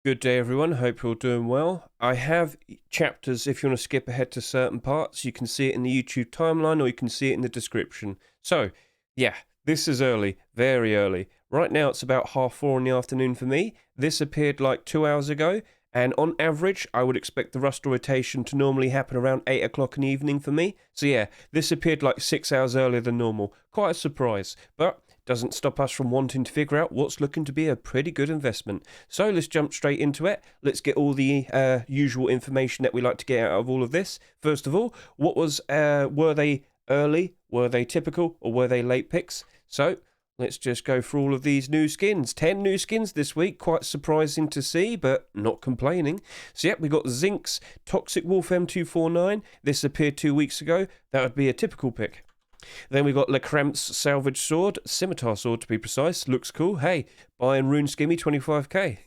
Good day, everyone. Hope you're doing well. I have chapters if you want to skip ahead to certain parts. You can see it in the YouTube timeline or you can see it in the description. So, yeah, this is early, very early. Right now, it's about 4:30 in the afternoon for me. This appeared like 2 hours ago, and on average, I would expect the rust rotation to normally happen around 8 o'clock in the evening for me. So, yeah, this appeared like 6 hours earlier than normal. Quite a surprise, but doesn't stop us from wanting to figure out what's looking to be a pretty good investment. So let's jump straight into it. Let's get all the usual information that we like to get out of all of this. First of all, were they early, were they typical, or were they late picks? So let's just go through all of these new skins. 10 new skins this week, quite surprising to see, but not complaining. So yep, we got Zinc's Toxic Wolf M249. This appeared 2 weeks ago. That would be a typical pick. Then we got Lecramp's Salvage Sword, Scimitar Sword to be precise, looks cool. Hey, buying Rune Skimmy 25k.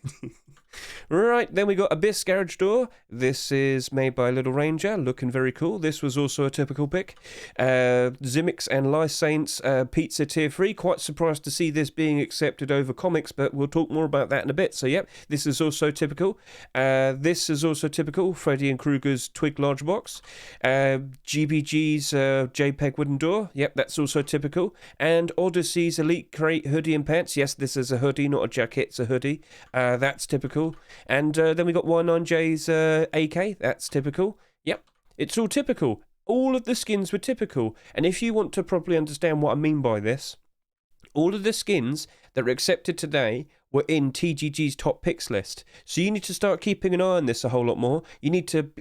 Right, then we got Abyss Garage Door. This is made by Little Ranger, looking very cool. This was also a typical pick. Zimix and Lice Saints Pizza Tier 3. Quite surprised to see this being accepted over comics, but we'll talk more about that in a bit. So, yep, this is also typical. This is also typical. Freddy and Krueger's Twig Large Box. GBG's JPEG Wooden Door. Yep, that's also typical. And Odyssey's Elite Crate Hoodie and Pants. Yes, this is a hoodie, not a jacket. It's a hoodie. That's typical. And then we got Y9J's AK. That's typical. Yep, it's all typical. All of the skins were typical. And if you want to properly understand what I mean by this, all of the skins that were accepted today were in TGG's top picks list. So you need to start keeping an eye on this a whole lot more. You need to,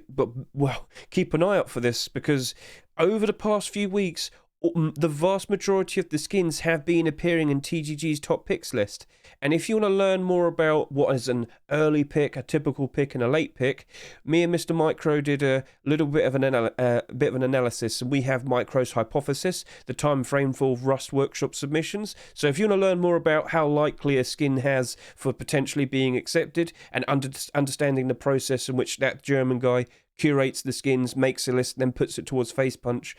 keep an eye out for this, because over the past few weeks, the vast majority of the skins have been appearing in TGG's top picks list. And if you want to learn more about what is an early pick, a typical pick, and a late pick, me and Mr. Micro did a little bit of an analysis, and we have Micro's hypothesis, the time frame for Rust Workshop submissions. So if you want to learn more about how likely a skin has for potentially being accepted, and understanding the process in which that German guy curates the skins, makes a list, then puts it towards Face Punch,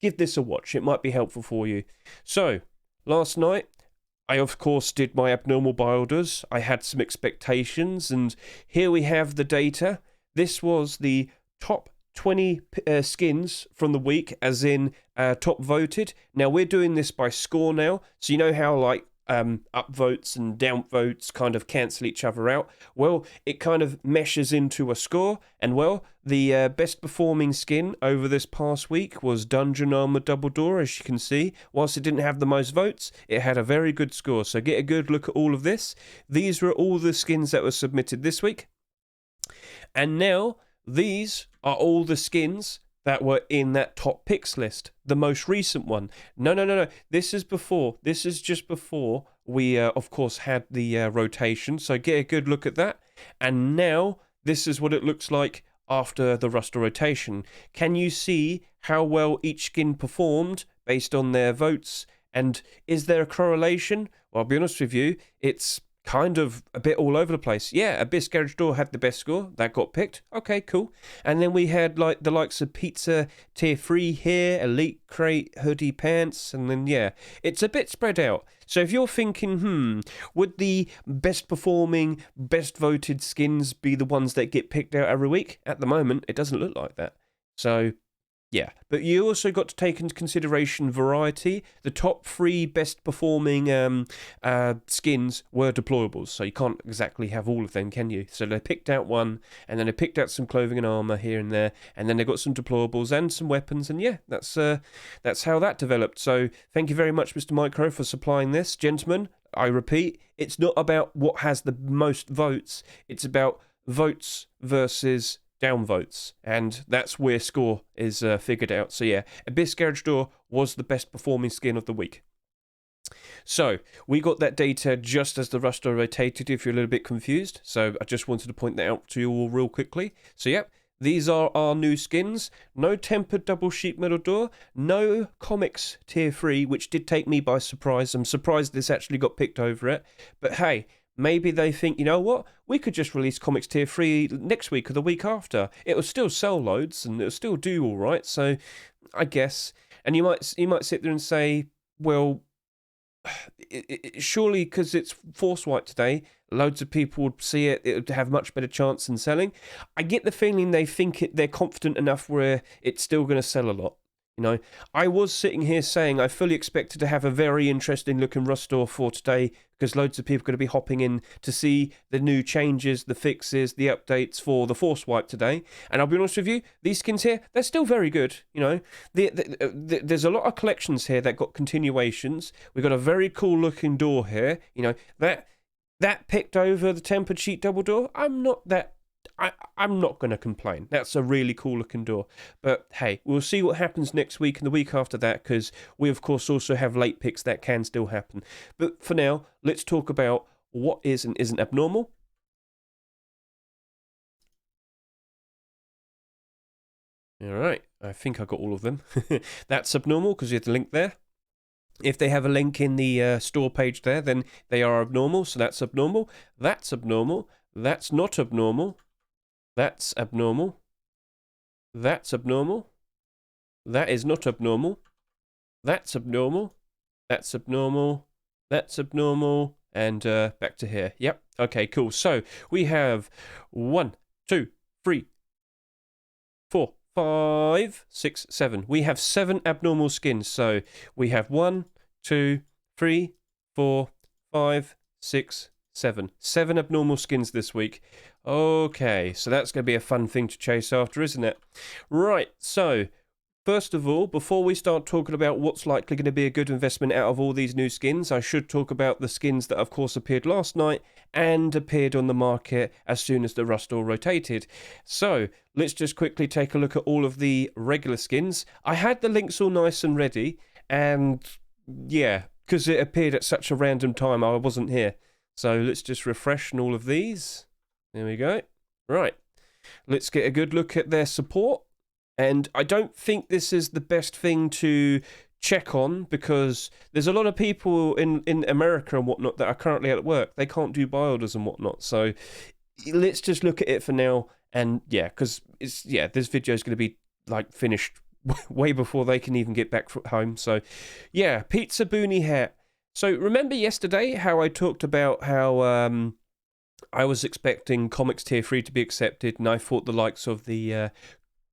give this a watch. It might be helpful for you. So, last night, I of course did my abnormal builders. I had some expectations, and here we have the data. This was the top 20 skins from the week, as in top voted. Now, we're doing this by score now, so you know how, like, up votes and down votes kind of cancel each other out. Well, it kind of meshes into a score, and well, the best performing skin over this past week was Dungeon Armor Double Door, as you can see. Whilst it didn't have the most votes, it had a very good score, so get a good look at all of this. These were all the skins that were submitted this week, and now these are all the skins that were in that top picks list, the most recent one. No. This is just before we, of course, had the rotation. So get a good look at that. And now this is what it looks like after the Rust rotation. Can you see how well each skin performed based on their votes? And is there a correlation? Well, I'll be honest with you, it's kind of a bit all over the place. Yeah, Abyss Garage Door had the best score. That got picked. Okay, cool. And then we had like the likes of Pizza Tier 3 here, Elite Crate, Hoodie Pants, and then yeah, it's a bit spread out. So if you're thinking, would the best performing, best voted skins be the ones that get picked out every week? At the moment, it doesn't look like that. So yeah, but you also got to take into consideration variety. The top 3 best performing skins were deployables, so you can't exactly have all of them, can you? So they picked out one, and then they picked out some clothing and armor here and there, and then they got some deployables and some weapons, and yeah, that's how that developed. So thank you very much, Mr. Micro, for supplying this. Gentlemen, I repeat, it's not about what has the most votes, it's about votes versus downvotes, and that's where score is figured out. So yeah, Abyss Garage Door was the best performing skin of the week. So we got that data just as the Rust rotated, if you're a little bit confused, so I just wanted to point that out to you all real quickly. So yep, these are our new skins. No tempered double sheet metal door, no comics tier 3, which did take me by surprise. I'm surprised this actually got picked over it, but hey, maybe they think, you know what, we could just release Comics Tier 3 next week or the week after. It will still sell loads and it'll still do all right, so I guess. And you might sit there and say, well, surely because it's Force White today, Loads of people would see it. It would have much better chance in selling. I get the feeling they think they're confident enough where it's still going to sell a lot. You know, I was sitting here saying I fully expected to have a very interesting looking Rustore for today because loads of people are going to be hopping in to see the new changes, the fixes, the updates for the Force Wipe today. And I'll be honest with you, these skins here, they're still very good. You know, there's a lot of collections here that got continuations. We've got a very cool looking door here. You know, that picked over the tempered sheet double door. I'm not going to complain. That's a really cool looking door. But hey, we'll see what happens next week and the week after that, because we, of course, also have late picks that can still happen. But for now, let's talk about what is and isn't abnormal. All right, I think I got all of them. That's abnormal because you have the link there. If they have a link in the store page there, then they are abnormal, so that's abnormal. That's abnormal. That's not abnormal. That's abnormal. That's abnormal. That is not abnormal. That's abnormal. That's abnormal. That's abnormal. And back to here. Yep. Okay, cool. So we have 1, 2, 3, 4, 5, 6, 7. We have 7 abnormal skins. So we have 1, 2, 3, 4, 5, 6, 7. 7 abnormal skins this week. Okay, so that's going to be a fun thing to chase after, isn't it? Right, so first of all, before we start talking about what's likely going to be a good investment out of all these new skins, I should talk about the skins that, of course, appeared last night and appeared on the market as soon as the Rustore rotated. So let's just quickly take a look at all of the regular skins. I had the links all nice and ready, and yeah, because it appeared at such a random time, I wasn't here. So let's just refresh on all of these. There we go. Right. Let's get a good look at their support. And I don't think this is the best thing to check on because there's a lot of people in America and whatnot that are currently at work. They can't do buy orders and whatnot. So let's just look at it for now. And yeah, because this video is going to be like finished way before they can even get back home. So yeah, Pizza Boonie hat. So remember yesterday how I talked about how I was expecting Comics Tier 3 to be accepted, and I thought the likes of the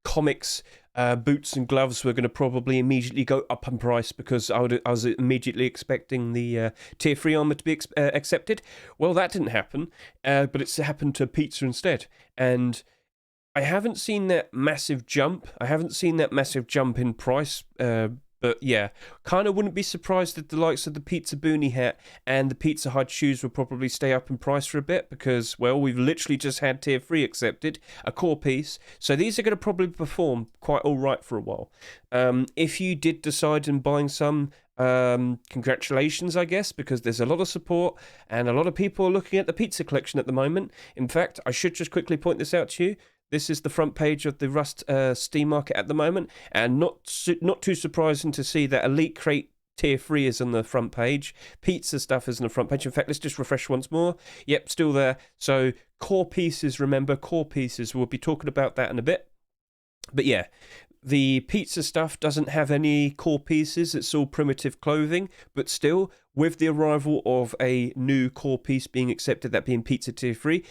Comics boots and gloves were going to probably immediately go up in price because I was immediately expecting the Tier 3 armor to be accepted. Well, that didn't happen, but it's happened to Pizza instead. And I haven't seen that massive jump. I haven't seen that massive jump in price, but yeah, kind of wouldn't be surprised if the likes of the Pizza Boonie hat and the Pizza Hut shoes will probably stay up in price for a bit because, well, we've literally just had Tier 3 accepted, a core piece. So these are going to probably perform quite all right for a while. If you did decide on buying some, congratulations, I guess, because there's a lot of support and a lot of people are looking at the pizza collection at the moment. In fact, I should just quickly point this out to you. This is the front page of the Rust Steam market at the moment, and not too surprising to see that Elite Crate Tier 3 is on the front page. Pizza stuff is on the front page. In fact, let's just refresh once more. Yep, still there. So core pieces, remember, core pieces. We'll be talking about that in a bit. But yeah, the pizza stuff doesn't have any core pieces. It's all primitive clothing, but still, with the arrival of a new core piece being accepted, that being Pizza Tier 3,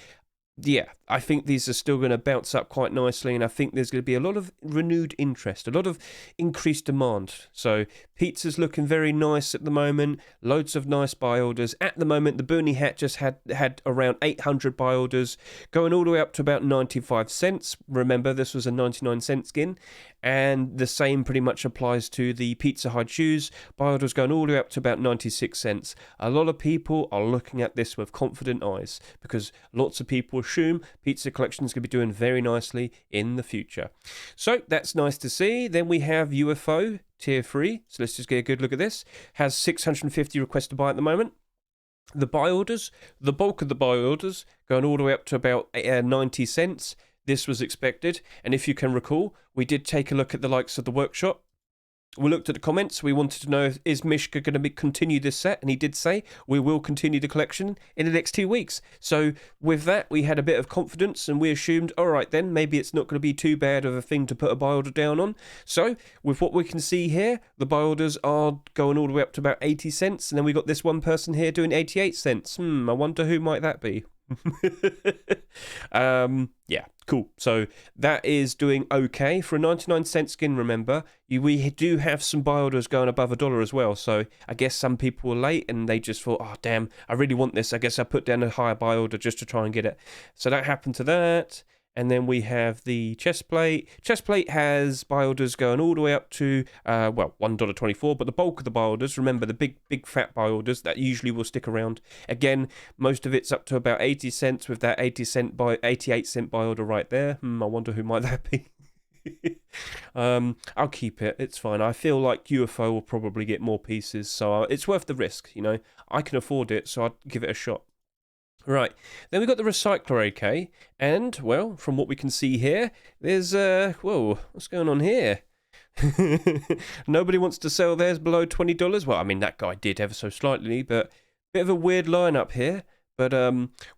yeah, I think these are still going to bounce up quite nicely, and I think there's going to be a lot of renewed interest, a lot of increased demand. So pizza's looking very nice at the moment, loads of nice buy orders. At the moment, the Boonie hat just had around 800 buy orders, going all the way up to about 95 cents. Remember, this was a 99-cent skin, and the same pretty much applies to the Pizza Hut shoes. Buy orders going all the way up to about 96 cents. A lot of people are looking at this with confident eyes because lots of people assume pizza collection is going to be doing very nicely in the future. So that's nice to see. Then we have UFO Tier 3. So let's just get a good look at this. Has 650 requests to buy at the moment. The buy orders, the bulk of the buy orders, going all the way up to about 90 cents. This was expected. And if you can recall, we did take a look at the likes of the workshop. we looked at the comments. We wanted to know, is Mishka going to continue this set? And he did say, we will continue the collection in the next 2 weeks. So with that, we had a bit of confidence and we assumed, all right then, maybe it's not going to be too bad of a thing to put a buy order down on. So with what we can see here, the buy orders are going all the way up to about 80 cents. And then we got this one person here doing 88 cents. I wonder who might that be. Yeah, cool. So that is doing okay for a 99-cent skin. Remember, we do have some buy orders going above $1 as well. So I guess some people were late and they just thought, oh damn, I really want this. I guess I put down a higher buy order just to try and get it. So that happened to that. And then we have the chest plate. Chest plate has buy orders going all the way up to, $1.24. But the bulk of the buy orders, remember the big fat buy orders, that usually will stick around. Again, most of it's up to about 80 cents with that 88 cent buy order right there. I wonder who might that be. I'll keep it. It's fine. I feel like UFO will probably get more pieces. So it's worth the risk, I can afford it, so I'd give it a shot. Right, then we've got the Recycler AK, and, well, from what we can see here, there's, whoa, what's going on here? Nobody wants to sell theirs below $20. Well, I mean, that guy did ever so slightly, but bit of a weird lineup here. But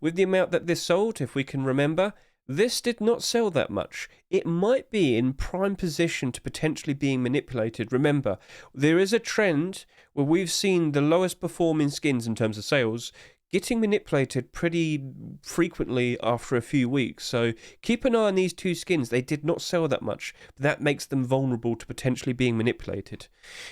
with the amount that this sold, if we can remember, this did not sell that much. It might be in prime position to potentially being manipulated. Remember, there is a trend where we've seen the lowest performing skins in terms of sales getting manipulated pretty frequently after a few weeks. So keep an eye on these two skins. They did not sell that much. But that makes them vulnerable to potentially being manipulated.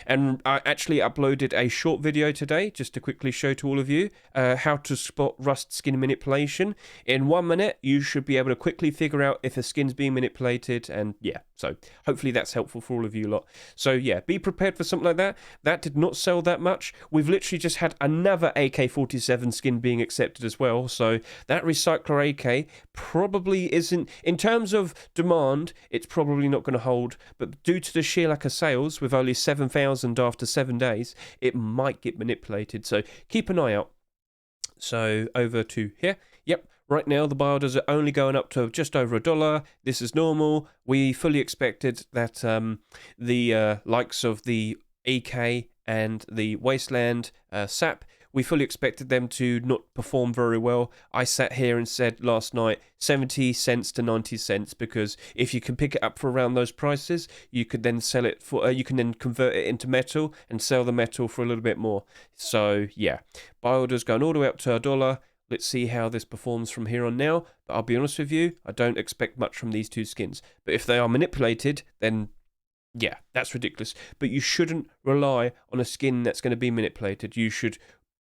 And I actually uploaded a short video today just to quickly show to all of you how to spot rust skin manipulation. In 1 minute, you should be able to quickly figure out if a skin's being manipulated. And yeah, so hopefully that's helpful for all of you lot. So yeah, be prepared for something like that. That did not sell that much. We've literally just had another AK-47 skin being accepted as well, so that Recycler AK probably isn't, in terms of demand, it's probably not going to hold, but due to the sheer lack of sales, with only 7,000 after 7 days, it might get manipulated, so keep an eye out. So over to here. Yep, right now the buy orders are only going up to just over $1. This is normal. We fully expected that the likes of the EK and the Wasteland SAP, we fully expected them to not perform very well. I sat here and said last night 70 cents to 90 cents, because if you can pick it up for around those prices, you could then sell it for, you can then convert it into metal and sell the metal for a little bit more. So yeah, buy orders going all the way up to $1. Let's see how this performs from here on now. But I'll be honest with you, I don't expect much from these two skins. But if they are manipulated, then yeah, that's ridiculous. But you shouldn't rely on a skin that's going to be manipulated. You should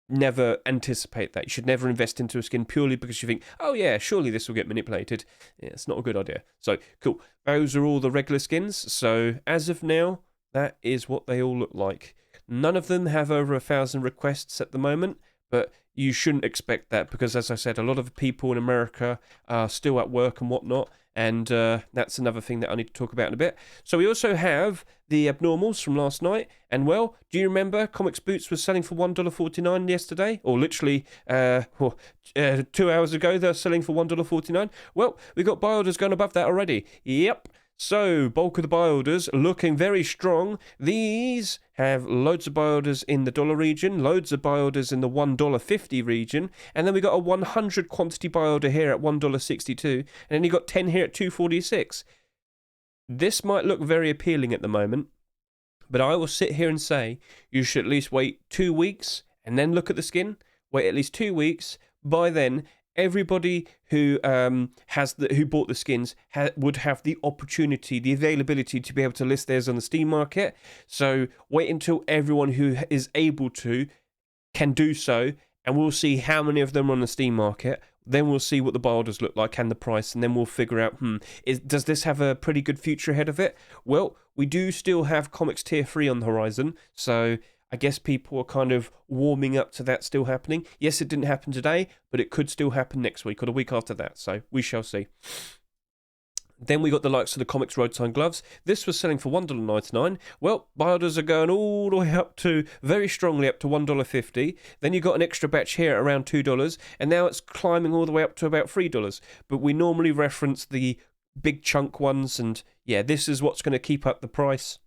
never anticipate that. You should never invest into a skin purely because you think, oh yeah, surely this will get manipulated. Yeah, it's not a good idea. So, cool. Those are all the regular skins. So, as of now, that is what they all look like. None of them have over 1,000 requests at the moment, but you shouldn't expect that because, as I said, a lot of people in America are still at work and whatnot, and that's another thing that I need to talk about in a bit. So we also have the abnormals from last night, and well, do you remember Comics Boots was selling for $1.49 yesterday? Or literally 2 hours ago, they're selling for $1.49. Well, we got buy orders going above that already. Yep. So, bulk of the buy orders looking very strong. These have loads of buy orders in the dollar region, loads of buy orders in the $1.50 region, and then we got a 100 quantity buy order here at $1.62, and then you got 10 here at $2.46. This might look very appealing at the moment, but I will sit here and say you should at least wait 2 weeks and then look at the skin. Wait at least 2 weeks. By then, everybody who who bought the skins would have the opportunity, the availability to be able to list theirs on the Steam market. So wait until everyone who is able to can do so, and we'll see how many of them are on the Steam market. Then we'll see what the buy orders look like and the price, and then we'll figure out, does this have a pretty good future ahead of it? Well, we do still have Comics Tier 3 on the horizon, so I guess people are kind of warming up to that still happening. Yes, it didn't happen today, but it could still happen next week or the week after that, so we shall see. Then we got the likes of the Comics Road Sign gloves. This was selling for $1.99. Well, buy orders are going all the way up to, very strongly up to $1.50. Then you got an extra batch here at around $2, and now it's climbing all the way up to about $3. But we normally reference the big chunk ones, and yeah, this is what's going to keep up the price.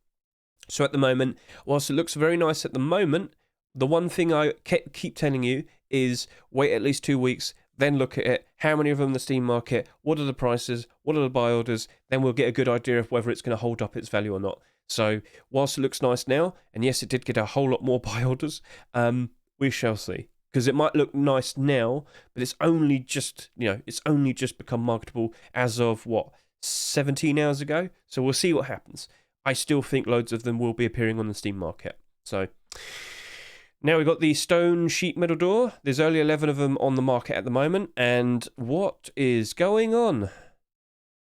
So at the moment, whilst it looks very nice at the moment, the one thing I keep telling you is wait at least 2 weeks, then look at it. How many of them in the Steam market? What are the prices? What are the buy orders? Then we'll get a good idea of whether it's going to hold up its value or not. So whilst it looks nice now, and yes, it did get a whole lot more buy orders, we shall see. Because it might look nice now, but it's only just, it's only just become marketable as of, 17 hours ago? So we'll see what happens. I still think loads of them will be appearing on the Steam market. So now we've got the stone sheet metal door. There's only 11 of them on the market at the moment. And what is going on?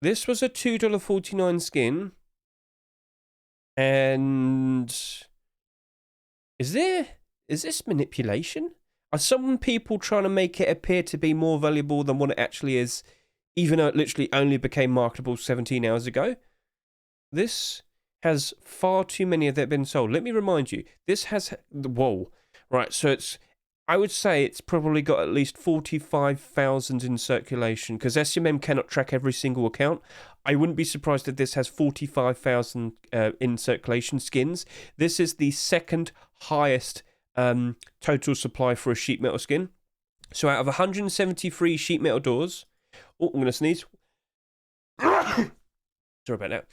This was a $2.49 skin. And is this manipulation? Are some people trying to make it appear to be more valuable than what it actually is, even though it literally only became marketable 17 hours ago? This has far too many of that been sold. Let me remind you, this has whoa, right? So I would say it's probably got at least 45,000 in circulation because SMM cannot track every single account. I wouldn't be surprised if this has 45,000 in circulation skins. This is the second highest total supply for a sheet metal skin. So out of 173 sheet metal doors, I'm going to sneeze. Sorry about that.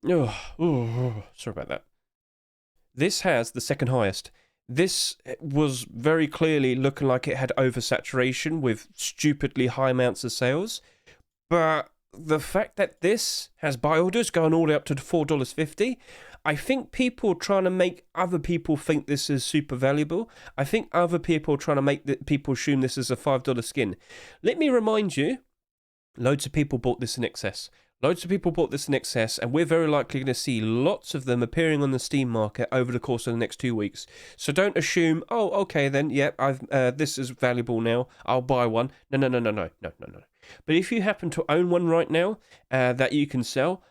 Sorry about that. This has the second highest. This was very clearly looking like it had oversaturation with stupidly high amounts of sales. But the fact that this has buy orders going all the way up to $4.50, I think people are trying to make other people think this is super valuable. I think other people are trying to make people assume this is a $5 skin. Let me remind you, loads of people bought this in excess. Loads of people bought this in excess, and we're very likely going to see lots of them appearing on the Steam market over the course of the next 2 weeks. So don't assume, oh, okay, then, this is valuable now, I'll buy one. No. But if you happen to own one right now that you can sell,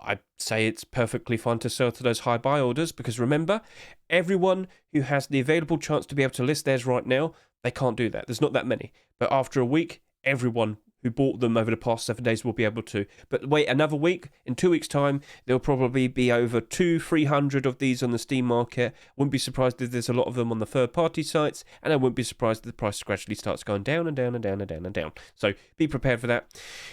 I'd say it's perfectly fine to sell to those high buy orders, because remember, everyone who has the available chance to be able to list theirs right now, they can't do that. There's not that many. But after a week, everyone who bought them over the past 7 days will be able to. But wait another week, in 2 weeks' time, there'll probably be over 200-300 of these on the Steam market. Wouldn't be surprised if there's a lot of them on the third-party sites, and I wouldn't be surprised if the price gradually starts going down and down and down and down and down. So be prepared for that.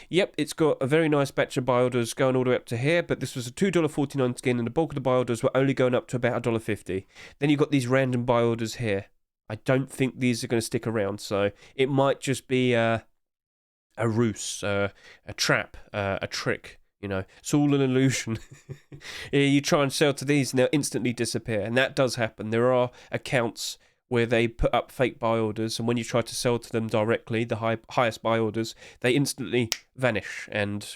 Yep, it's got a very nice batch of buy orders going all the way up to here, but this was a $2.49 skin, and the bulk of the buy orders were only going up to about $1.50. Then you've got these random buy orders here. I don't think these are going to stick around, so it might just be a ruse, a trap, a trick, it's all an illusion. You try and sell to these and they'll instantly disappear, and that does happen. There are accounts where they put up fake buy orders, and when you try to sell to them directly, the highest buy orders, they instantly vanish, and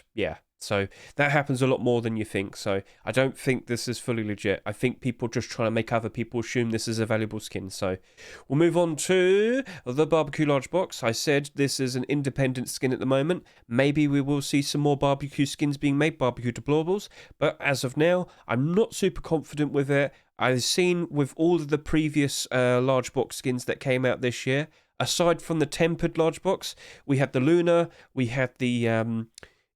so that happens a lot more than you think. So I don't think this is fully legit. I think people are just trying to make other people assume this is a valuable skin. So we'll move on to the barbecue large box. I said this is an independent skin at the moment. Maybe we will see some more barbecue skins being made, barbecue deplorables. But as of now, I'm not super confident with it. I've seen with all of the previous large box skins that came out this year, aside from the tempered large box, we had the Lunar, we had the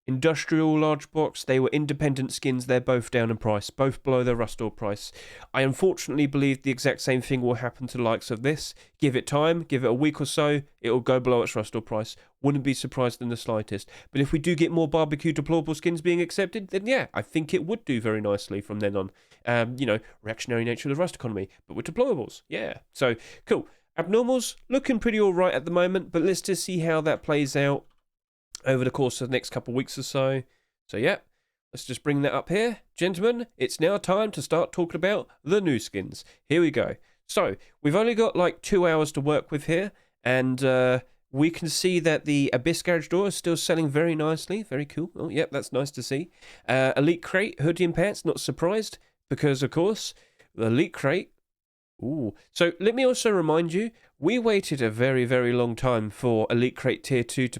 industrial large box. They were independent skins. They're both down in price, both below their rust ore price. I unfortunately believe the exact same thing will happen to the likes of this. Give it time, give it a week or so, it will go below its rust ore price. Wouldn't be surprised in the slightest. But if we do get more barbecue deplorable skins being accepted, then I think it would do very nicely from then on. Reactionary nature of the rust economy, but with deplorables. Yeah, so cool. Abnormals looking pretty all right at the moment, but let's just see how that plays out over the course of the next couple of weeks or so. So let's just bring that up here. Gentlemen, it's now time to start talking about the new skins. Here we go. So we've only got like 2 hours to work with here, and we can see that the Abyss Garage door is still selling very nicely. Very cool. Oh, yep, that's nice to see. Elite Crate, hoodie and pants, not surprised, because of course, the Elite Crate. Ooh. So let me also remind you, we waited a very, very long time for Elite Crate Tier 2 to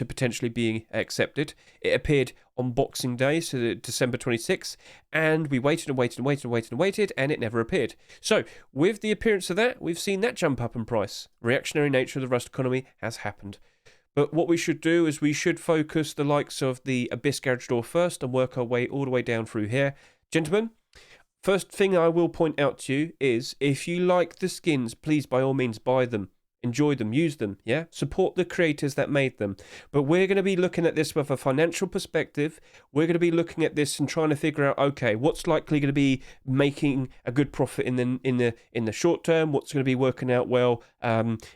potentially be accepted. It appeared on Boxing Day, so December 26th, and we waited and waited and waited and waited and waited, and it never appeared. So, with the appearance of that, we've seen that jump up in price. Reactionary nature of the rust economy has happened. But what we should do is we should focus the likes of the Abyss Garage door first and work our way all the way down through here. Gentlemen, first thing I will point out to you is if you like the skins, please by all means buy them. Enjoy them, use them, yeah? Support the creators that made them. But we're going to be looking at this with a financial perspective. We're going to be looking at this and trying to figure out, okay, what's likely going to be making a good profit in the short term? What's going to be working out well?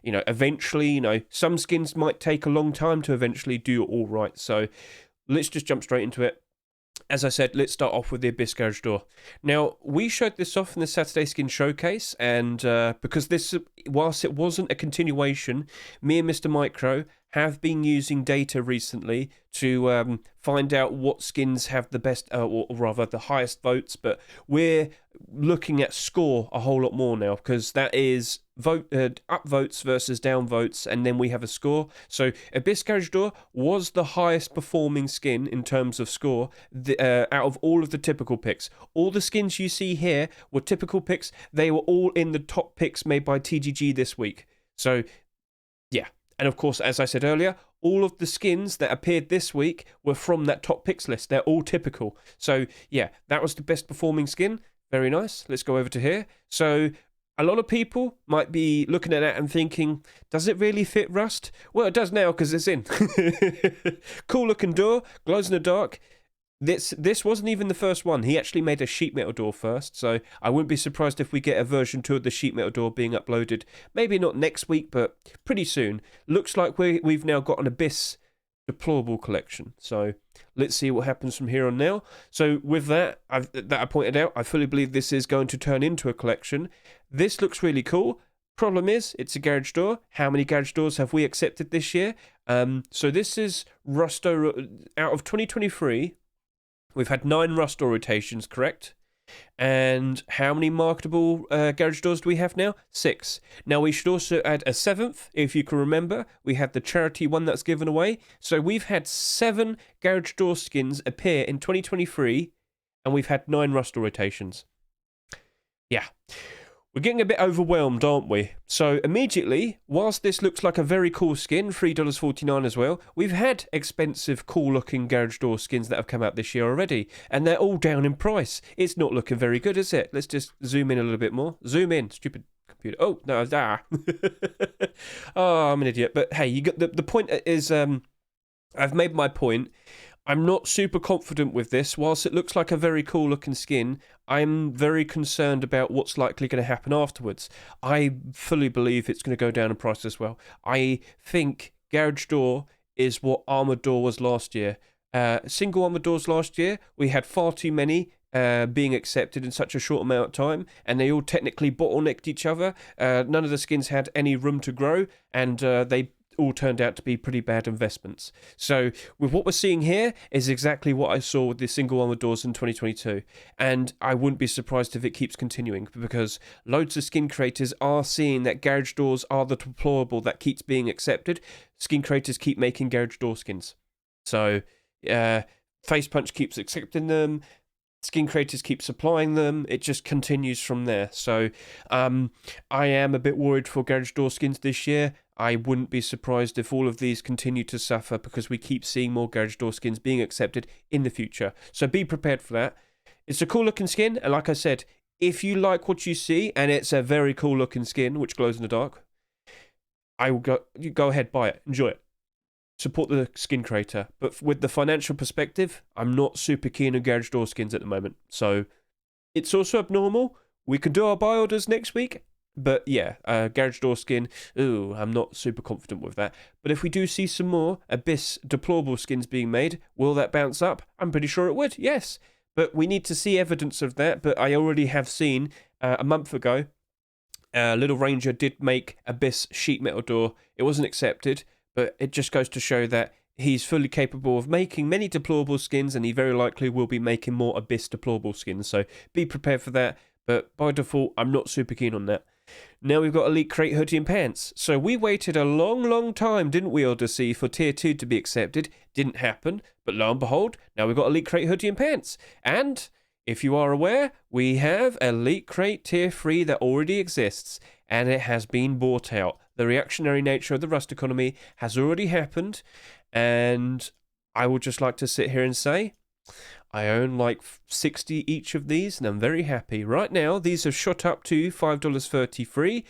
Eventually, some skins might take a long time to eventually do all right. So let's just jump straight into it. As I said, let's start off with the Abyss Garage Door. Now, we showed this off in the Saturday Skin Showcase, and because this, whilst it wasn't a continuation, me and Mr. Micro have been using data recently to find out what skins have the best, or rather the highest votes, but we're looking at score a whole lot more now, because that is up votes versus down votes, and then we have a score. So Abyss Garage Door was the highest performing skin in terms of score out of all of the typical picks. All the skins you see here were typical picks. They were all in the top picks made by TGG this week. So yeah, and of course, as I said earlier, all of the skins that appeared this week were from that top picks list. They're all typical. So yeah, that was the best performing skin. Very nice. Let's go over to here. So a lot of people might be looking at that and thinking, does it really fit Rust? Well, it does now because it's in. Cool looking door, glows in the dark. This wasn't even the first one. He actually made a sheet metal door first, so I wouldn't be surprised if we get a version 2 of the sheet metal door being uploaded. Maybe not next week, but pretty soon. Looks like we've now got an Abyss deplorable collection. So let's see what happens from here on now. So with that I pointed out, I fully believe this is going to turn into a collection. This looks really cool. Problem is, it's a garage door. How many garage doors have we accepted this year? So this is Rust door out of 2023. We've had 9 Rust door rotations, correct? And how many marketable garage doors do we have now? 6. Now we should also add a 7th, if you can remember. We had the charity one that's given away. So we've had 7 garage door skins appear in 2023, and we've had 9 Rust door rotations. Yeah. We're getting a bit overwhelmed, aren't we? So immediately, whilst this looks like a very cool skin, $3.49 as well, we've had expensive, cool-looking garage door skins that have come out this year already, and they're all down in price. It's not looking very good, is it? Let's just zoom in a little bit more. Zoom in, stupid computer. Oh, no, oh, I'm an idiot. But hey, you got the point is, I've made my point. I'm not super confident with this. Whilst it looks like a very cool looking skin, I'm very concerned about what's likely going to happen afterwards. I fully believe it's going to go down in price as well. I think Garage Door is what Armored Door was last year. Single Armored Doors last year, we had far too many being accepted in such a short amount of time, and they all technically bottlenecked each other. None of the skins had any room to grow, and they all turned out to be pretty bad investments. So with what we're seeing here is exactly what I saw with the single armored doors in 2022, and I wouldn't be surprised if it keeps continuing, because loads of skin creators are seeing that garage doors are the deplorable that keeps being accepted. Skin creators keep making garage door skins, so Face Punch keeps accepting them, skin creators keep supplying them. It just continues from there. So I am a bit worried for garage door skins this year. I wouldn't be surprised if all of these continue to suffer, because we keep seeing more garage door skins being accepted in the future. So be prepared for that. It's a cool looking skin, and like I said, if you like what you see, and it's a very cool looking skin which glows in the dark, I will go ahead, buy it, enjoy it. Support the skin creator. But with the financial perspective, I'm not super keen on garage door skins at the moment. So it's also abnormal. We can do our buy orders next week. But yeah, garage door skin, ooh, I'm not super confident with that. But if we do see some more Abyss deplorable skins being made, will that bounce up? I'm pretty sure it would, yes. But we need to see evidence of that. But I already have seen a month ago, Little Ranger did make Abyss sheet metal door. It wasn't accepted, but it just goes to show that he's fully capable of making many deplorable skins, and he very likely will be making more Abyss deplorable skins. So be prepared for that. But by default, I'm not super keen on that. Now we've got Elite Crate Hoodie and Pants. So we waited a long time, didn't we, Odyssey, for Tier 2 to be accepted. Didn't happen, but lo and behold, now we've got Elite Crate Hoodie and Pants. And if you are aware, we have Elite Crate Tier 3 that already exists, and it has been bought out. The reactionary nature of the Rust economy has already happened, and I would just like to sit here and say, I own like 60 each of these, and I'm very happy. Right now, these have shot up to $5.33.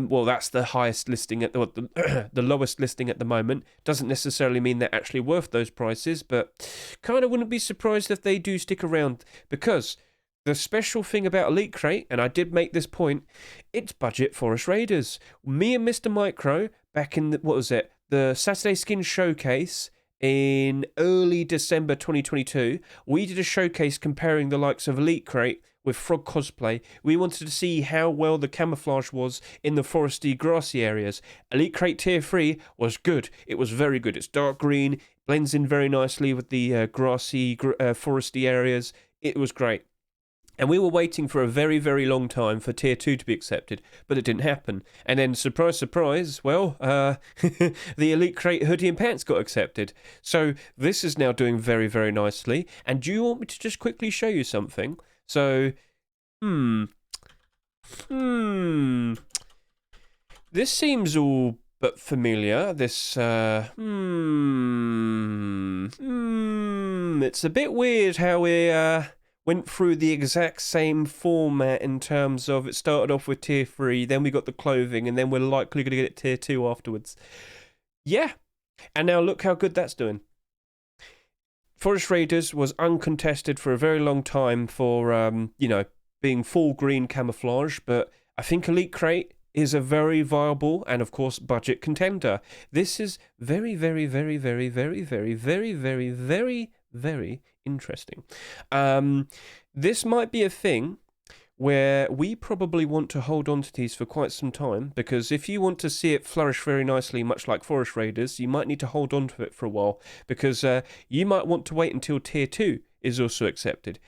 Well, that's the highest listing at the lowest listing at the moment. Doesn't necessarily mean they're actually worth those prices, but kind of wouldn't be surprised if they do stick around, because the special thing about Elite Crate, and I did make this point, it's budget Forest Raiders. Me and Mr. Micro, back in the Saturday Skin Showcase in early December 2022, we did a showcase comparing the likes of Elite Crate with Frog Cosplay. We wanted to see how well the camouflage was in the foresty, grassy areas. Elite Crate Tier 3 was good. It was very good. It's dark green, blends in very nicely with the grassy, foresty areas. It was great. And we were waiting for a very, very long time for Tier 2 to be accepted, but it didn't happen. And then, surprise, surprise, well, the Elite Crate hoodie and pants got accepted. So this is now doing very, very nicely. And do you want me to just quickly show you something? So, this seems all but familiar. This, it's a bit weird how we, went through the exact same format in terms of it started off with Tier 3, then we got the clothing, and then we're likely going to get it Tier 2 afterwards. Yeah, and now look how good that's doing. Forest Raiders was uncontested for a very long time for, being full green camouflage, but I think Elite Crate is a very viable and, of course, budget contender. This is very, very, very, very, very, very, very, very, very, very interesting. This might be a thing where we probably want to hold on to these for quite some time, because if you want to see it flourish very nicely, much like Forest Raiders, you might need to hold on to it for a while, because you might want to wait until Tier 2 is also accepted.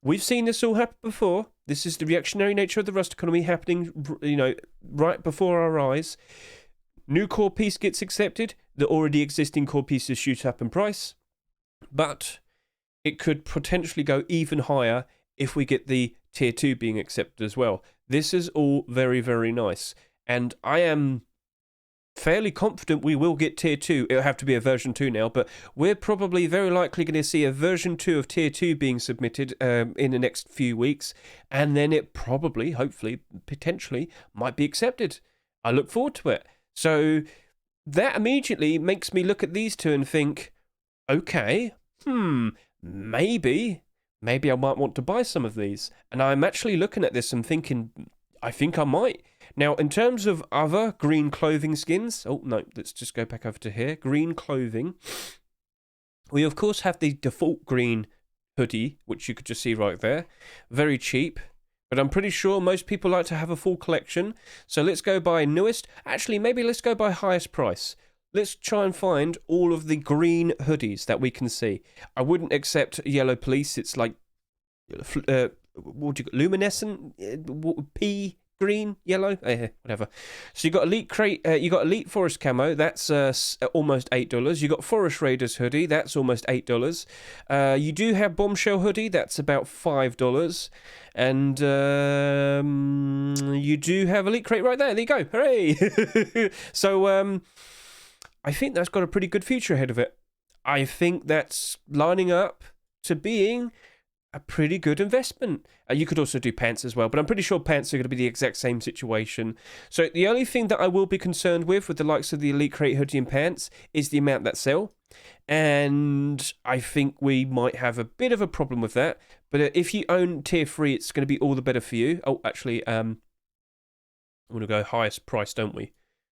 We've seen this all happen before. This is the reactionary nature of the Rust economy happening, right before our eyes. New core piece gets accepted, the already existing core pieces shoot up in price, but it could potentially go even higher if we get the Tier 2 being accepted as well. This is all very, very nice, and I am fairly confident we will get Tier 2. It'll have to be a version 2 now, but we're probably very likely going to see a version 2 of Tier 2 being submitted in the next few weeks, and then it probably, hopefully, potentially might be accepted. I look forward to it. So that immediately makes me look at these two and think, okay, maybe I might want to buy some of these. And I'm actually looking at this and thinking, I think I might. Now, in terms of other green clothing skins, oh no, let's just go back over to here. Green clothing. We, of course, have the default green hoodie, which you could just see right there. Very cheap. But I'm pretty sure most people like to have a full collection. So let's go by newest. Actually, maybe let's go by highest price. Let's try and find all of the green hoodies that we can see. I wouldn't accept Yellow Police. It's like, what do you got? Luminescent? Pea? Green, yellow, whatever. So you got Elite Crate, you got Elite Forest Camo. That's almost $8. You got Forest Raiders hoodie. That's almost $8. You do have Bombshell hoodie. That's about $5. And you do have Elite Crate right there. There you go. Hooray! So I think that's got a pretty good future ahead of it. I think that's lining up to being a pretty good investment. You could also do pants as well, but I'm pretty sure pants are going to be the exact same situation. So the only thing that I will be concerned with the likes of the Elite Crate hoodie and pants is the amount that sell. And I think we might have a bit of a problem with that. But if you own Tier 3, it's going to be all the better for you. Oh, actually, I want to go highest price, don't we?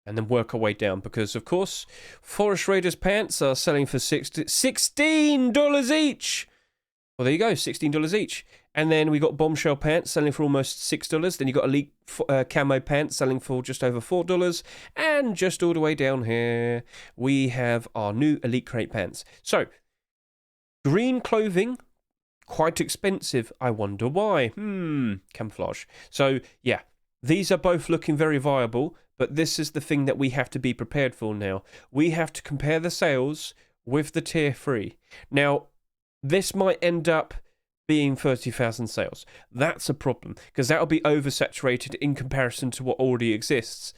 And then work our way down, because, of course, Forest Raiders pants are selling for $16 each. Well, there you go, $16 each. And then we got Bombshell pants selling for almost $6. Then you got Elite Camo pants selling for just over $4. And just all the way down here, we have our new Elite Crate pants. So, green clothing, quite expensive. I wonder why. Camouflage. So, yeah, these are both looking very viable, but this is the thing that we have to be prepared for now. We have to compare the sales with the Tier 3. Now, this might end up being 30,000 sales. That's a problem, because that'll be oversaturated in comparison to what already exists.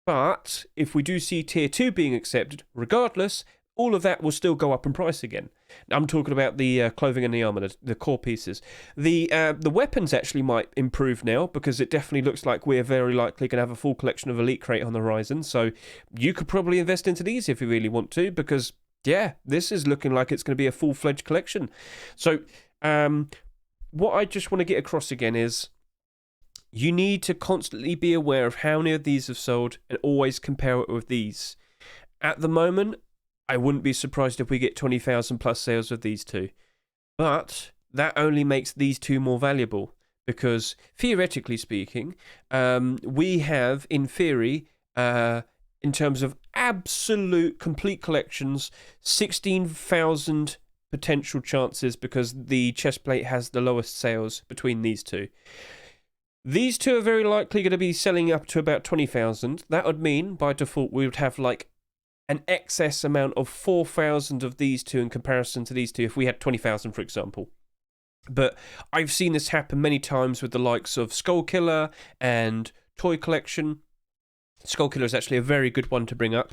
But if we do see Tier 2 being accepted, regardless, all of that will still go up in price again. I'm talking about the clothing and the armor, the core pieces. The weapons actually might improve now, because it definitely looks like we're very likely going to have a full collection of Elite Crate on the horizon. So you could probably invest into these if you really want to, because yeah, this is looking like it's going to be a full-fledged collection. So what I just want to get across again is, you need to constantly be aware of how many of these have sold and always compare it with these. At the moment, I wouldn't be surprised if we get 20,000 plus sales of these two. But that only makes these two more valuable, because theoretically speaking, we have, in theory, in terms of absolute complete collections, 16,000 potential chances, because the chest plate has the lowest sales between these two. These two are very likely going to be selling up to about 20,000. That would mean, by default, we would have like an excess amount of 4,000 of these two in comparison to these two if we had 20,000, for example. But I've seen this happen many times with the likes of Skull Killer and Toy Collection. Skull Killer is actually a very good one to bring up.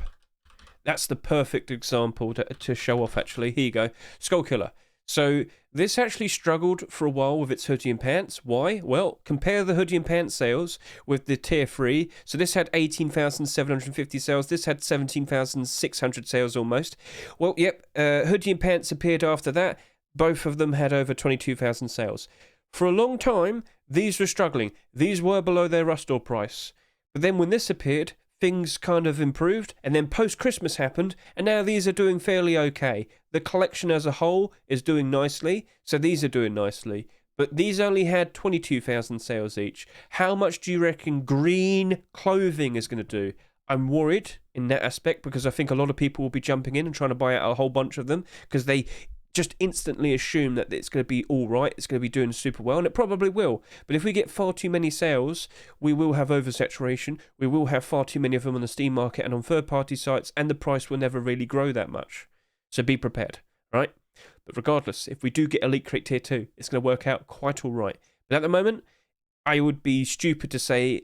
That's the perfect example to show off, actually. Here you go. Skull Killer. So this actually struggled for a while with its hoodie and pants. Why? Well, compare the hoodie and pants sales with the tier 3. So this had 18,750 sales. This had 17,600 sales almost. Well, yep, hoodie and pants appeared after that. Both of them had over 22,000 sales. For a long time, these were struggling. These were below their Rustore price. But then when this appeared, things kind of improved, and then post-Christmas happened, and now these are doing fairly okay. The collection as a whole is doing nicely, so these are doing nicely. But these only had 22,000 sales each. How much do you reckon green clothing is going to do? I'm worried in that aspect, because I think a lot of people will be jumping in and trying to buy out a whole bunch of them, because they just instantly assume that it's going to be all right, it's going to be doing super well, and it probably will. But if we get far too many sales, we will have oversaturation, we will have far too many of them on the Steam market and on third-party sites, and the price will never really grow that much. So be prepared, right? But regardless, if we do get Elite Crate Tier 2, it's going to work out quite all right. But at the moment, I would be stupid to say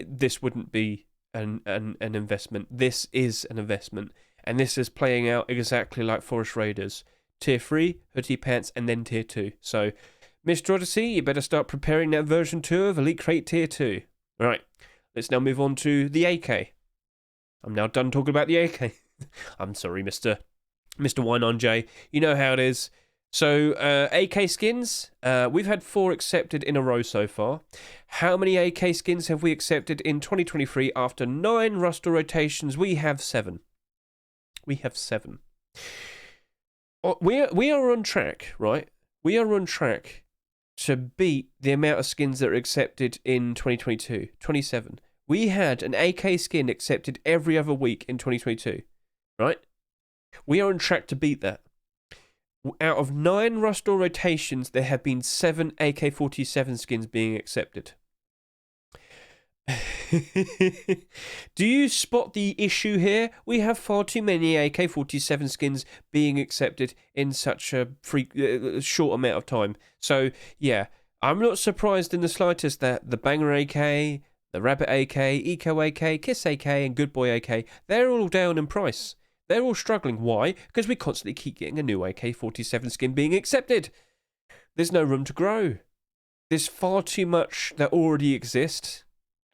this wouldn't be an investment. This is an investment, and this is playing out exactly like Forest Raiders. Tier 3, hoodie pants, and then Tier 2. So, Mr. Odyssey, you better start preparing that version 2 of Elite Crate Tier 2. Right, let's now move on to the AK. I'm now done talking about the AK. I'm sorry, Mr. Y9J. You know how it is. So, AK skins, we've had 4 accepted in a row so far. How many AK skins have we accepted in 2023 after 9 Rustore rotations? We have 7. We have 7. We are on track, right? We are on track to beat the amount of skins that are accepted in 2022. 27. We had an AK skin accepted every other week in 2022, right? We are on track to beat that. Out of 9 Rustore rotations, there have been 7 AK-47 skins being accepted. Do you spot the issue here? We have far too many AK-47 skins being accepted in such a short amount of time. So, yeah, I'm not surprised in the slightest that the Banger AK, the Rabbit AK, Eco AK, Kiss AK, and Good Boy AK, they're all down in price. They're all struggling. Why? Because we constantly keep getting a new AK-47 skin being accepted. There's no room to grow. There's far too much that already exists.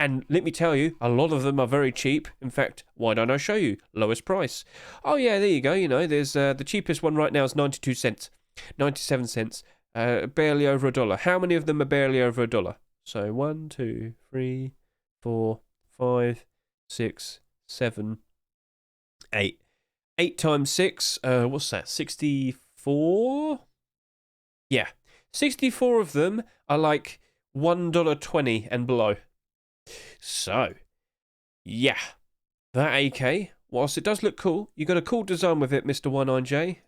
And let me tell you, a lot of them are very cheap. In fact, why don't I show you? Lowest price. Oh yeah, there you go. You know, there's the cheapest one right now is 92 cents. 97 cents. Barely over $1. How many of them are barely over $1? So 1, 2, 3, 4, 5, 6, 7, 8. 8 times 6, what's that? 64? Yeah. 64 of them are like $1.20 and below. So, yeah, that AK, whilst it does look cool, you got a cool design with it, Mr. Y9J,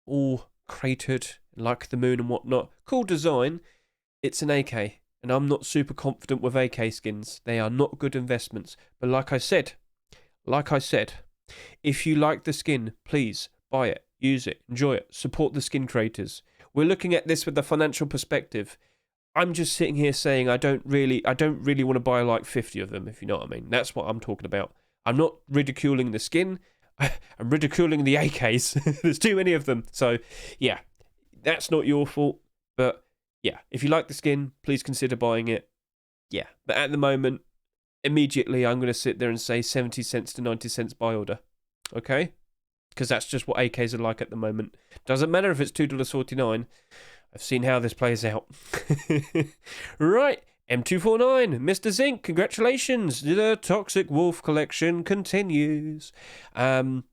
all cratered like the moon and whatnot. Cool design. It's an AK, and I'm not super confident with AK skins. They are not good investments. But like I said, if you like the skin, please buy it, use it, enjoy it, support the skin creators. We're looking at this with the financial perspective. I'm just sitting here saying I don't really want to buy like 50 of them, if you know what I mean. That's what I'm talking about. I'm not ridiculing the skin. I'm ridiculing the AKs. There's too many of them. So, yeah, that's not your fault. But, yeah, if you like the skin, please consider buying it. Yeah, but at the moment, immediately I'm going to sit there and say 70 cents to 90 cents buy order. Okay? Because that's just what AKs are like at the moment. Doesn't matter if it's $2.49. I've seen how this plays out. Right, M249, Mr. Zinc, congratulations. The Toxic Wolf collection continues. So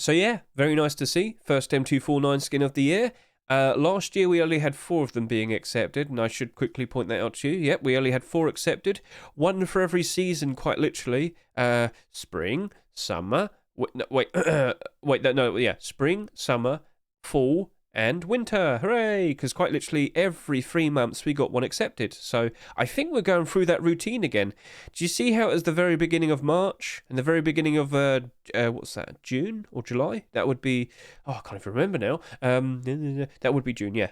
yeah, very nice to see. First M249 skin of the year. Last year we only had 4 of them being accepted, and I should quickly point that out to you. Yep, we only had 4 accepted. 1 for every season, quite literally. Spring, summer, spring, summer, fall, and winter. Hooray! Because quite literally every 3 months we got 1 accepted. So I think we're going through that routine again. Do you see how it was the very beginning of March and the very beginning of what's that, June or July? That would be, I can't even remember now. That would be June, yeah.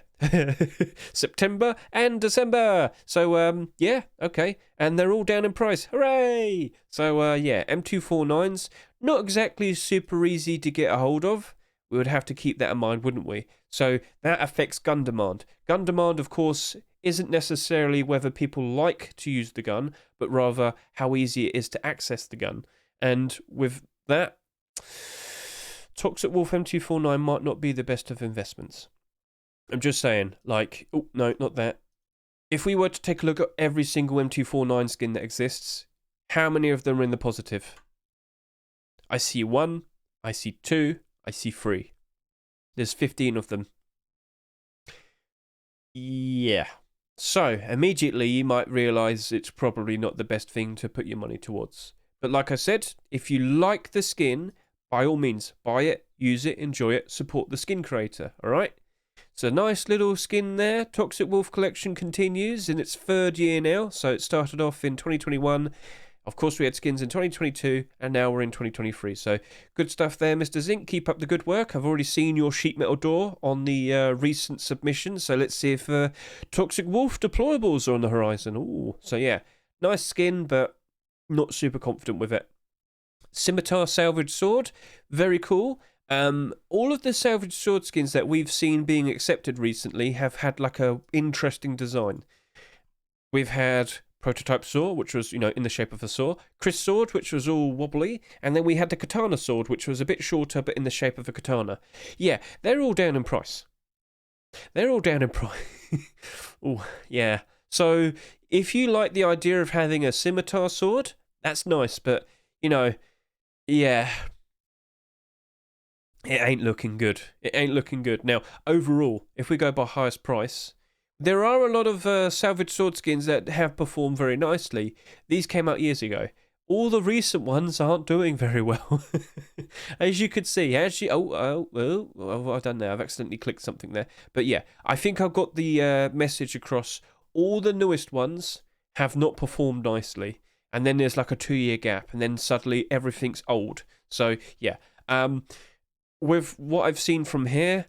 September and December. So yeah, okay. And they're all down in price. Hooray! So yeah, M249s, not exactly super easy to get a hold of. We would have to keep that in mind, wouldn't we? So that affects gun demand. Gun demand, of course, isn't necessarily whether people like to use the gun, but rather how easy it is to access the gun. And with that, Toxic Wolf M249 might not be the best of investments. I'm just saying, like, oh, no, not that. If we were to take a look at every single M249 skin that exists, how many of them are in the positive? I see 1, I see 2, I see 3. There's 15 of them. Yeah. So, immediately you might realise it's probably not the best thing to put your money towards. But like I said, if you like the skin, by all means, buy it, use it, enjoy it, support the skin creator, alright? It's a nice little skin there. Toxic Wolf collection continues in its 3rd year now. So it started off in 2021. Of course, we had skins in 2022, and now we're in 2023. So, good stuff there, Mr. Zinc. Keep up the good work. I've already seen your sheet metal door on the recent submission. So, let's see if Toxic Wolf deployables are on the horizon. Ooh, so yeah, nice skin, but not super confident with it. Scimitar Salvage Sword, very cool. All of the Salvage Sword skins that we've seen being accepted recently have had like a interesting design. We've had Prototype Saw, which was, in the shape of a saw. Chris Sword, which was all wobbly. And then we had the Katana Sword, which was a bit shorter, but in the shape of a katana. Yeah, they're all down in price. They're all down in price. Oh, yeah. So, if you like the idea of having a scimitar sword, that's nice, but, yeah. It ain't looking good. It ain't looking good. Now, overall, if we go by highest price, there are a lot of salvage sword skins that have performed very nicely. These came out years ago. All the recent ones aren't doing very well. As you could see, what I've done now, I've accidentally clicked something there. But yeah, I think I've got the message across. All the newest ones have not performed nicely. And then there's like a 2-year gap, and then suddenly everything's old. So yeah, with what I've seen from here,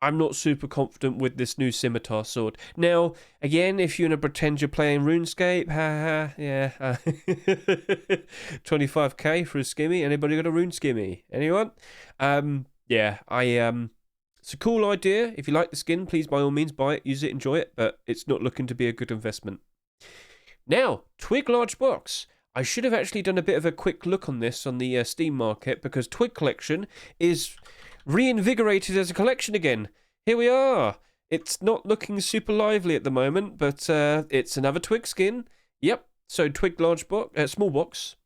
I'm not super confident with this new scimitar sword. Now, again, if you're going to pretend you're playing RuneScape, yeah. 25k for a skimmy. Anybody got a rune skimmy? Anyone? Yeah, it's a cool idea. If you like the skin, please by all means buy it, use it, enjoy it, but it's not looking to be a good investment. Now, Twig Large Box. I should have actually done a bit of a quick look on this on the Steam market, because Twig Collection is reinvigorated as a collection again. Here we are. It's not looking super lively at the moment, but it's another Twig skin. Yep. So Twig large box, small box,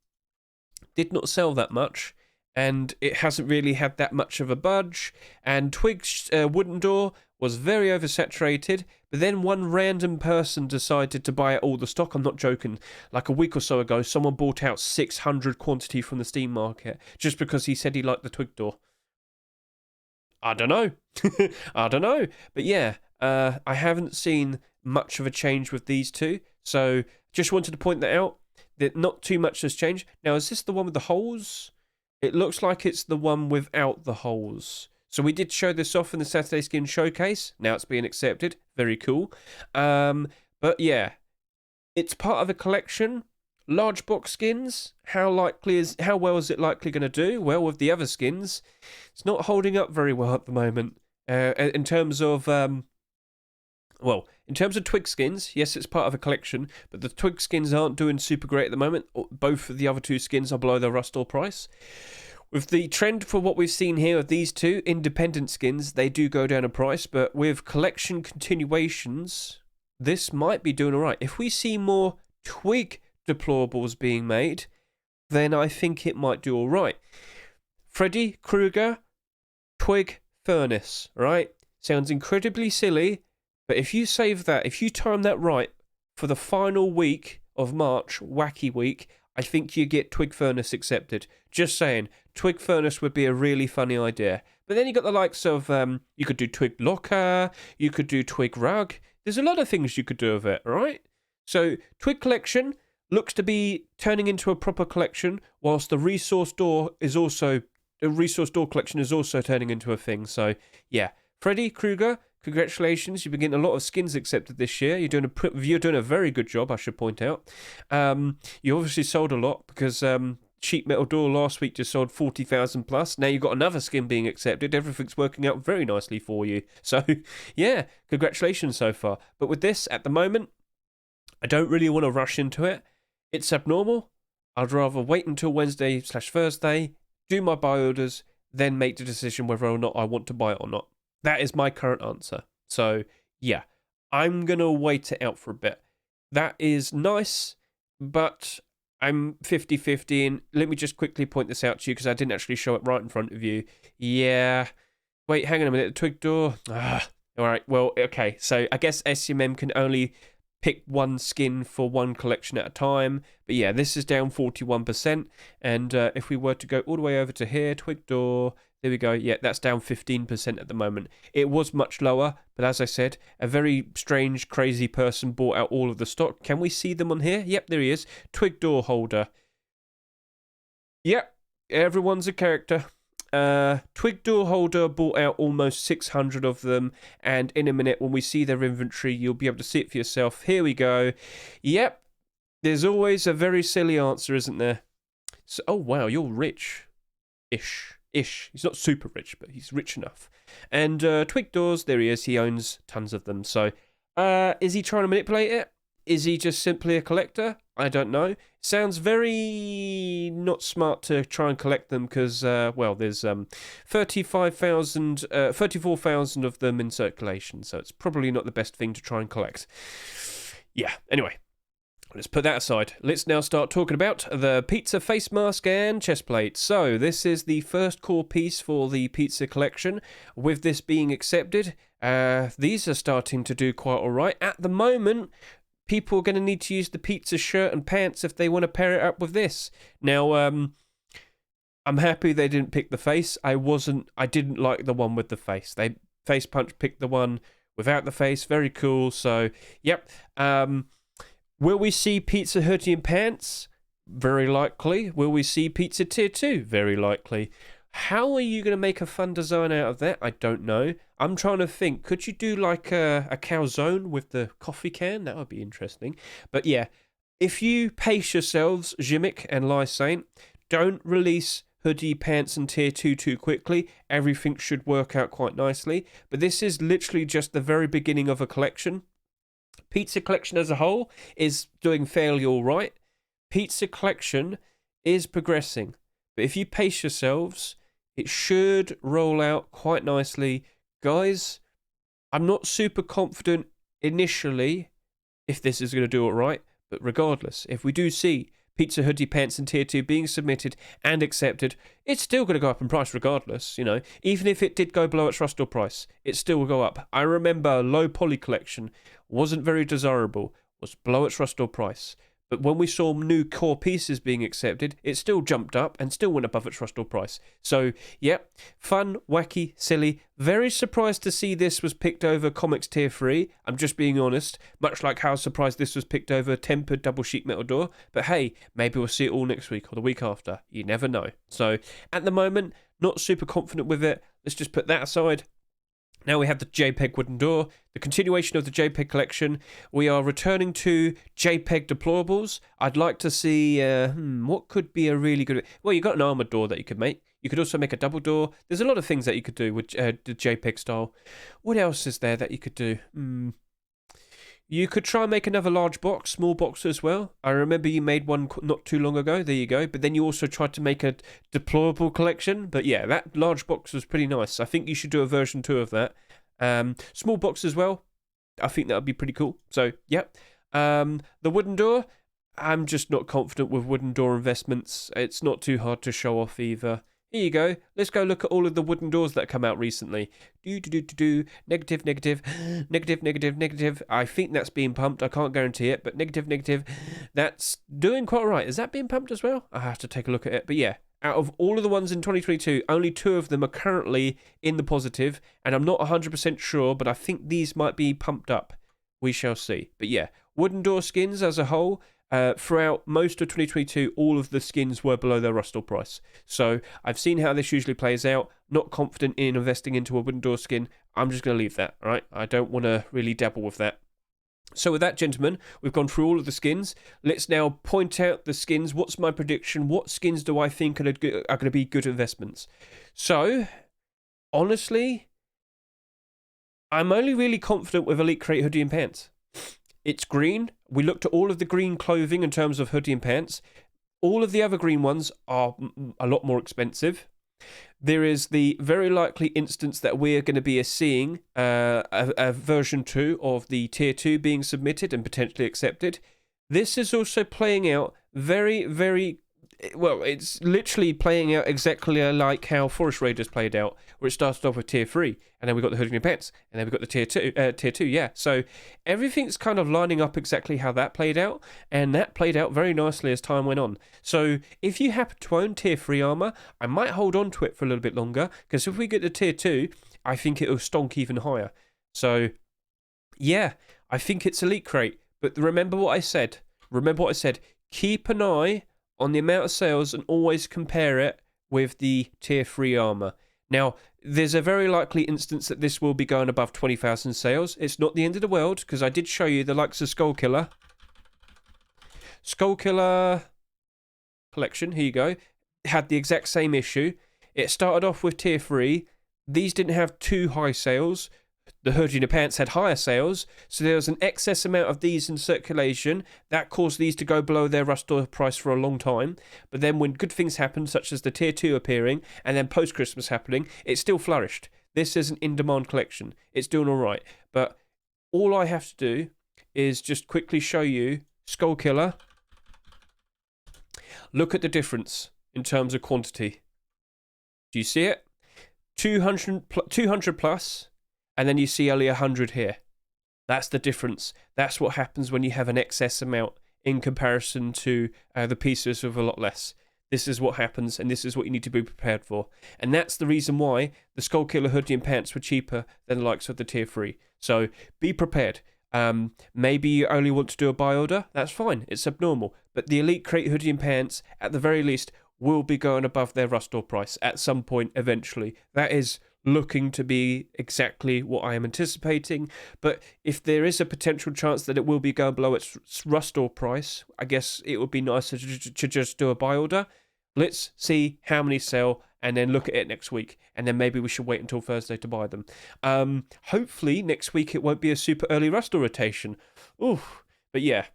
did not sell that much, and it hasn't really had that much of a budge. And Twig's wooden door was very oversaturated, but then one random person decided to buy all the stock. I'm not joking. Like a week or so ago, someone bought out 600 quantity from the Steam market just because he said he liked the Twig door. I don't know. I don't know. But yeah, I haven't seen much of a change with these two. So just wanted to point that out, that not too much has changed. Now, is this the one with the holes? It looks like it's the one without the holes. So we did show this off in the Saturday Skin Showcase. Now it's being accepted. Very cool. But yeah, it's part of a collection. large box skins, how well is it likely going to do? Well, with the other skins, it's not holding up very well at the moment. In terms of in terms of Twig skins, yes, it's part of a collection, but the Twig skins aren't doing super great at the moment. Both of the other two skins are below the Rust or price. With the trend for what we've seen here of these two independent skins, they do go down in price, but with collection continuations, this might be doing alright. If we see more Twig deplorables being made, then I think it might do alright. Freddy Krueger, Twig Furnace, right? Sounds incredibly silly, but if you save that, if you time that right for the final week of March, Wacky Week, I think you get Twig Furnace accepted. Just saying, Twig Furnace would be a really funny idea. But then you got the likes of, you could do Twig Locker, you could do Twig Rug. There's a lot of things you could do with it, right? So, Twig Collection looks to be turning into a proper collection, whilst the Resource Door collection is also turning into a thing. So, yeah. Freddy Krueger, congratulations. You've been getting a lot of skins accepted this year. You're doing a very good job, I should point out. You obviously sold a lot because Sheet Metal Door last week just sold 40,000 plus. Now you've got another skin being accepted. Everything's working out very nicely for you. So, yeah, congratulations so far. But with this, at the moment, I don't really want to rush into it. It's abnormal. I'd rather wait until Wednesday/Thursday, do my buy orders, then make the decision whether or not I want to buy it or not. That is my current answer. So, yeah, I'm going to wait it out for a bit. That is nice, but I'm 50-50. And let me just quickly point this out to you because I didn't actually show it right in front of you. Yeah. Wait, hang on a minute. The Twig Door. All right. Well, okay. So I guess SMM can only pick one skin for one collection at a time. But yeah, this is down 41%. And if we were to go all the way over to here, Twig Door, there we go. Yeah, that's down 15% at the moment. It was much lower, but as I said, a very strange, crazy person bought out all of the stock. Can we see them on here? Yep, there he is. Twig Door Holder. Yep, everyone's a character. Twig Door Holder bought out almost 600 of them, and in a minute when we see their inventory you'll be able to see it for yourself. Here we go. Yep, there's always a very silly answer, isn't there? So, oh wow, you're rich-ish. He's not super rich, but he's rich enough. And Twig Doors, there he is. He owns tons of them. So is he trying to manipulate it? Is he just simply a collector? I don't know. Sounds very not smart to try and collect them because, there's 34,000 of them in circulation. So it's probably not the best thing to try and collect. Yeah, anyway. Let's put that aside. Let's now start talking about the pizza face mask and chest plate. So this is the first core piece for the pizza collection. With this being accepted, these are starting to do quite all right. At the moment, people are going to need to use the pizza shirt and pants if they want to pair it up with this. Now, I'm happy they didn't pick the face. I didn't like the one with the face. Face Punch picked the one without the face. Very cool. So, yep. Will we see pizza hoodie and pants? Very likely. Will we see pizza tier 2? Very likely. How are you going to make a fun design out of that? I don't know. I'm trying to think. Could you do like a calzone with the coffee can? That would be interesting. But yeah, if you pace yourselves, Jimmick and Lysane, don't release hoodie, pants and tier 2 too quickly. Everything should work out quite nicely. But this is literally just the very beginning of a collection. Pizza collection as a whole is doing fairly all right. Pizza collection is progressing. But if you pace yourselves, it should roll out quite nicely. Guys, I'm not super confident initially if this is going to do all right. But regardless, if we do see pizza hoodie pants and tier 2 being submitted and accepted, it's still going to go up in price regardless, you know. Even if it did go below its Rust or price, it still will go up. I remember low poly collection wasn't very desirable, was below its Rust or price. But when we saw new core pieces being accepted, it still jumped up and still went above its Rust or price. So, yep, fun, wacky, silly. Very surprised to see this was picked over Comics Tier 3. I'm just being honest. Much like how surprised this was picked over Tempered Double Sheet Metal Door. But hey, maybe we'll see it all next week or the week after. You never know. So, at the moment, not super confident with it. Let's just put that aside. Now we have the JPEG wooden door, the continuation of the JPEG collection. We are returning to JPEG deplorables. I'd like to see what could be a really good... Well, you've got an armored door that you could make. You could also make a double door. There's a lot of things that you could do with the JPEG style. What else is there that you could do? You could try and make another large box, small box as well. I remember you made one not too long ago. There you go. But then you also tried to make a deplorable collection. But yeah, that large box was pretty nice. I think you should do a version 2 of that. Small box as well. I think that would be pretty cool. So, yeah. The wooden door. I'm just not confident with wooden door investments. It's not too hard to show off either. Here you go. Let's go look at all of the wooden doors that come out recently. Negative, negative, negative, negative, negative. I think that's being pumped. I can't guarantee it, but negative, negative. That's doing quite all right. Is that being pumped as well? I have to take a look at it. But yeah, out of all of the ones in 2022, only 2 of them are currently in the positive, and I'm not 100% sure, but I think these might be pumped up. We shall see. But yeah, wooden door skins as a whole. Throughout most of 2022, all of the skins were below their Rustall price. So I've seen how this usually plays out. Not confident in investing into a wooden door skin. I'm just going to leave that, all right? I don't want to really dabble with that. So with that, gentlemen, we've gone through all of the skins. Let's now point out the skins. What's my prediction? What skins do I think are going to be good investments? So, honestly, I'm only really confident with Elite Crate hoodie and pants. It's green. We looked at all of the green clothing in terms of hoodie and pants. All of the other green ones are a lot more expensive. There is the very likely instance that we're going to be seeing a version 2 of the tier 2 being submitted and potentially accepted. This is also playing out very, very... Well, it's literally playing out exactly like how Forest Raiders played out, where it started off with tier 3, and then we got the hoodie and pants, and then we got the tier 2, yeah. So everything's kind of lining up exactly how that played out, and that played out very nicely as time went on. So if you happen to own tier 3 armor, I might hold on to it for a little bit longer, because if we get to tier 2, I think it'll stonk even higher. So yeah, I think it's Elite Crate, but remember what I said. Keep an eye on the amount of sales and always compare it with the tier 3 armor. Now, there's a very likely instance that this will be going above 20,000 sales. It's not the end of the world, because I did show you the likes of Skullkiller. Skullkiller collection, here you go, had the exact same issue. It started off with tier 3. These didn't have too high sales. The hoodie and the pants had higher sales, so there was an excess amount of these in circulation. That caused these to go below their Rustall price for a long time. But then when good things happened, such as the tier 2 appearing, and then post-Christmas happening, it still flourished. This is an in-demand collection. It's doing all right. But all I have to do is just quickly show you Skullkiller. Look at the difference in terms of quantity. Do you see it? 200 plus. And then you see only 100 here. That's the difference. That's what happens when you have an excess amount in comparison to the pieces with a lot less. This is what happens, and this is what you need to be prepared for. And that's the reason why the Skullkiller hoodie and pants were cheaper than the likes of the tier 3. So be prepared. Maybe you only want to do a buy order. That's fine. It's abnormal. But the Elite Crate hoodie and pants, at the very least, will be going above their Rustall price at some point eventually. That is looking to be exactly what I am anticipating, but if there is a potential chance that it will be going below its Rustall price, I guess it would be nicer to just do a buy order. Let's see how many sell and then look at it next week, and then maybe we should wait until Thursday to buy them. Hopefully next week it won't be a super early Rustall rotation. Oof, but yeah.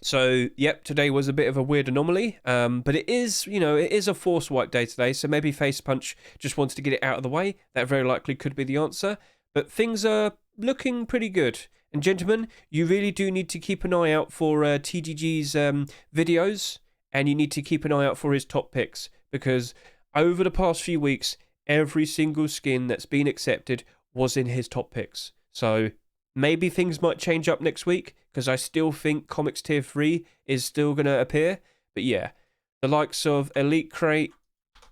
So, yep, today was a bit of a weird anomaly, but it is, it is a force wipe day today, so maybe Face Punch just wanted to get it out of the way. That very likely could be the answer, but things are looking pretty good. And gentlemen, you really do need to keep an eye out for TGG's videos, and you need to keep an eye out for his top picks, because over the past few weeks, every single skin that's been accepted was in his top picks. So maybe things might change up next week, because I still think Comics Tier 3 is still going to appear. But yeah, the likes of Elite Crate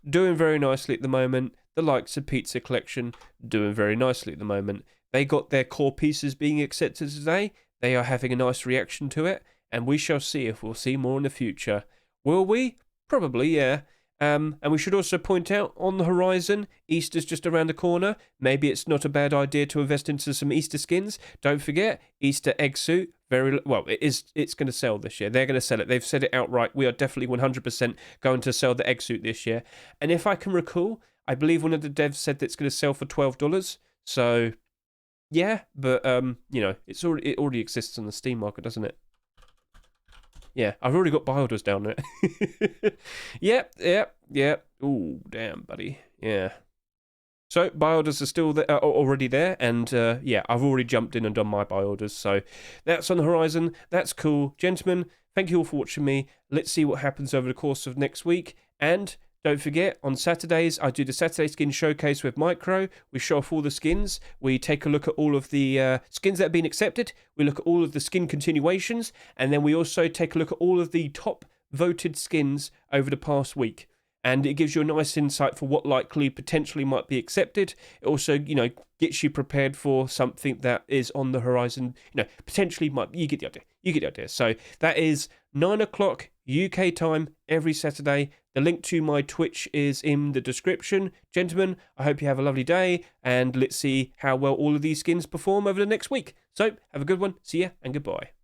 doing very nicely at the moment. The likes of Pizza Collection doing very nicely at the moment. They got their core pieces being accepted today. They are having a nice reaction to it. And we shall see if we'll see more in the future. Will we? Probably, yeah. And we should also point out, on the horizon, Easter's just around the corner. Maybe it's not a bad idea to invest into some Easter skins. Don't forget, Easter egg suit. It's going to sell this year. They're going to sell it. They've said it outright. We are definitely 100% going to sell the egg suit this year. And if I can recall, I believe one of the devs said that it's going to sell for $12. So, yeah, but it already exists on the Steam market, doesn't it? Yeah, I've already got buy orders down there. Yep. Ooh, damn, buddy. Yeah. So, buy orders are still there, already there, and I've already jumped in and done my buy orders, so that's on the horizon. That's cool. Gentlemen, thank you all for watching me. Let's see what happens over the course of next week, and don't forget, on Saturdays, I do the Saturday Skin Showcase with Micro. We show off all the skins. We take a look at all of the skins that have been accepted. We look at all of the skin continuations. And then we also take a look at all of the top voted skins over the past week. And it gives you a nice insight for what likely potentially might be accepted. It also, gets you prepared for something that is on the horizon. Potentially might. You get the idea. So that is 9 o'clock UK time every Saturday. The link to my Twitch is in the description. Gentlemen, I hope you have a lovely day, and let's see how well all of these skins perform over the next week. So, have a good one. See ya, and goodbye.